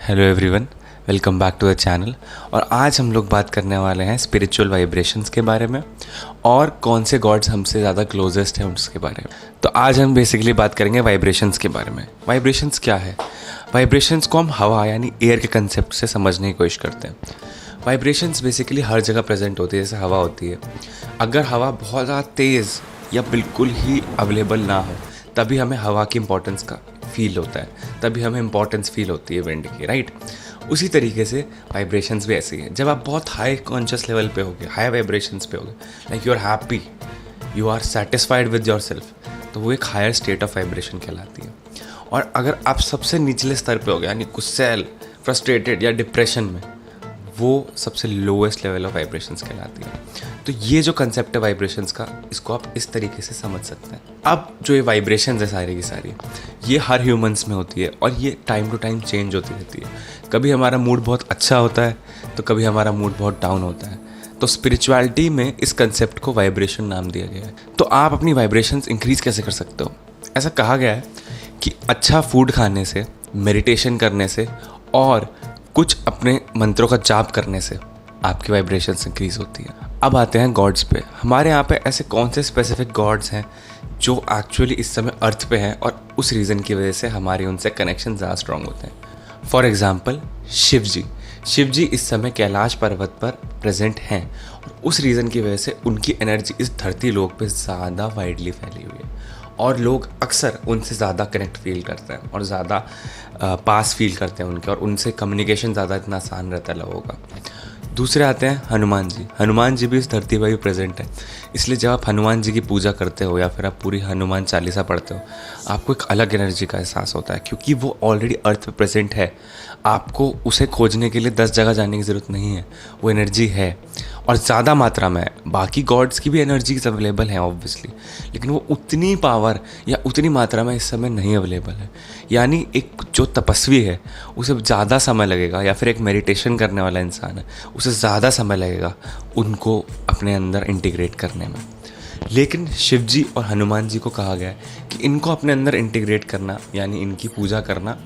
Hello everyone, welcome back to the channel. और आज हम लोग बात करने वाले हैं स्पिरिचुअल वाइब्रेशंस के बारे में और कौन से गॉड्स हमसे ज़्यादा क्लोजेस्ट हैं उसके बारे में। तो आज हम बेसिकली बात करेंगे वाइब्रेशंस के बारे में। वाइब्रेशंस क्या है? वाइब्रेशंस को हम हवा यानी एयर के कंसेप्ट से समझने की कोशिश करते हैं। वाइब्रेशंस बेसिकली हर जगह प्रेजेंट होती है, जैसे हवा होती है। अगर हवा बहुत ज़्यादा तेज़ या बिल्कुल ही अवेलेबल ना हो तभी हमें हवा की इंपॉर्टेंस का फील होता है, तभी हमें इंपॉर्टेंस फील होती है विंड की, राइट। उसी तरीके से वाइब्रेशंस भी ऐसी है। जब आप बहुत हाई कॉन्शियस लेवल पे होगे, हाई वाइब्रेशंस पे होगे, like you are happy, you are satisfied with yourself, तो वो एक हायर स्टेट ऑफ वाइब्रेशन कहलाती है। और अगर आप सबसे निचले स्तर पे होगे यानी गुस्सैल, फ्रस्ट्रेटेड या डिप्रेशन में, वो सबसे लोएस्ट लेवल ऑफ वाइब्रेशंस कहलाती है। तो ये जो कंसेप्ट है वाइब्रेशंस का, इसको आप इस तरीके से समझ सकते हैं। अब जो ये वाइब्रेशंस है सारी की सारी, ये हर ह्यूमंस में होती है और ये टाइम टू टाइम चेंज होती रहती है। कभी हमारा मूड बहुत अच्छा होता है तो कभी हमारा मूड बहुत डाउन होता है। तो स्पिरिचुअलिटी में इस कंसेप्ट को वाइब्रेशन नाम दिया गया है। तो आप अपनी वाइब्रेशंस इंक्रीज़ कैसे कर सकते हो? ऐसा कहा गया है कि अच्छा फूड खाने से, मेडिटेशन करने से और कुछ अपने मंत्रों का जाप करने से आपकी वाइब्रेशंस इंक्रीज़ होती है। अब आते हैं गॉड्स पे। हमारे यहाँ पे ऐसे कौन से स्पेसिफिक गॉड्स हैं जो एक्चुअली इस समय अर्थ पे हैं और उस रीज़न की वजह से हमारी उनसे कनेक्शन ज़्यादा स्ट्रॉन्ग होते हैं। फॉर एग्ज़ाम्पल शिव जी। शिव जी इस समय कैलाश पर्वत पर प्रेजेंट हैं और उस रीज़न की वजह से उनकी एनर्जी इस धरती लोक पे ज़्यादा वाइडली फैली हुई है और लोग अक्सर उनसे ज़्यादा कनेक्ट फील करते हैं और ज़्यादा पास फील करते हैं उनके, और उनसे कम्युनिकेशन ज़्यादा इतना आसान रहता है लोगों का। दूसरे आते हैं हनुमान जी। हनुमान जी भी इस धरती पर ही प्रेजेंट है, इसलिए जब आप हनुमान जी की पूजा करते हो या फिर आप पूरी हनुमान चालीसा पढ़ते हो, आपको एक अलग एनर्जी का एहसास होता है क्योंकि वो ऑलरेडी अर्थ पे प्रेजेंट है। आपको उसे खोजने के लिए 10 जगह जाने की ज़रूरत नहीं है, वो एनर्जी है और ज़्यादा मात्रा में है। बाकी गॉड्स की भी एनर्जीज अवेलेबल हैं ऑब्वियसली, लेकिन वो उतनी पावर या उतनी मात्रा में इस समय नहीं अवेलेबल है। यानी एक जो तपस्वी है उसे ज़्यादा समय लगेगा, या फिर एक मेडिटेशन करने वाला इंसान है उसे ज़्यादा समय लगेगा उनको अपने अंदर इंटीग्रेट करने में। लेकिन शिव जी और हनुमान जी को कहा गया है कि इनको अपने अंदर इंटीग्रेट करना यानी इनकी पूजा करना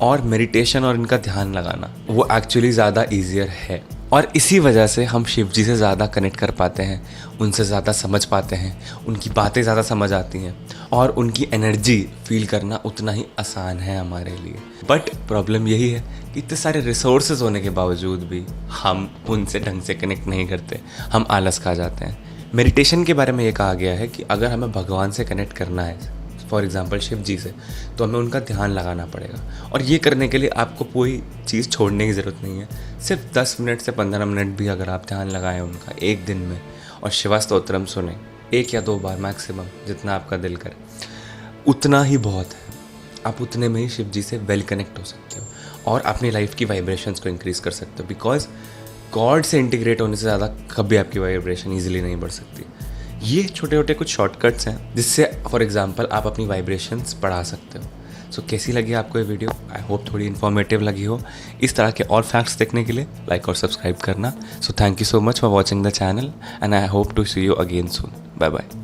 और मेडिटेशन और इनका ध्यान लगाना वो एक्चुअली ज़्यादा ईजियर है। और इसी वजह से हम शिव जी से ज़्यादा कनेक्ट कर पाते हैं, उनसे ज़्यादा समझ पाते हैं, उनकी बातें ज़्यादा समझ आती हैं और उनकी एनर्जी फील करना उतना ही आसान है हमारे लिए। बट प्रॉब्लम यही है कि इतने सारे रिसोर्सेज होने के बावजूद भी हम उनसे ढंग से कनेक्ट नहीं करते, हम आलस खा जाते हैं। मेडिटेशन के बारे में ये कहा गया है कि अगर हमें भगवान से कनेक्ट करना है, फॉर एग्ज़ाम्पल शिव जी से, तो हमें उनका ध्यान लगाना पड़ेगा। और ये करने के लिए आपको कोई चीज़ छोड़ने की ज़रूरत नहीं है। सिर्फ 10 मिनट से 15 मिनट भी अगर आप ध्यान लगाएं उनका एक दिन में और शिवा स्तोत्रम सुने 1 या 2 बार मैक्सिमम, जितना आपका दिल करे, उतना ही बहुत है। आप उतने में ही शिव जी से वेल कनेक्ट हो सकते हो और अपनी लाइफ की वाइब्रेशंस को इंक्रीज़ कर सकते हो। बिकॉज गॉड से इंटीग्रेट होने से ज़्यादा कभी आपकी वाइब्रेशन ईजिली नहीं बढ़ सकती। ये छोटे छोटे कुछ शॉर्टकट्स हैं जिससे फॉर एग्जांपल आप अपनी वाइब्रेशंस बढ़ा सकते हो। सो कैसी लगी आपको ये वीडियो? आई होप थोड़ी इन्फॉर्मेटिव लगी हो। इस तरह के और फैक्ट्स देखने के लिए लाइक और सब्सक्राइब करना। So thank you so much for watching the channel and I hope to see you again soon. Bye bye.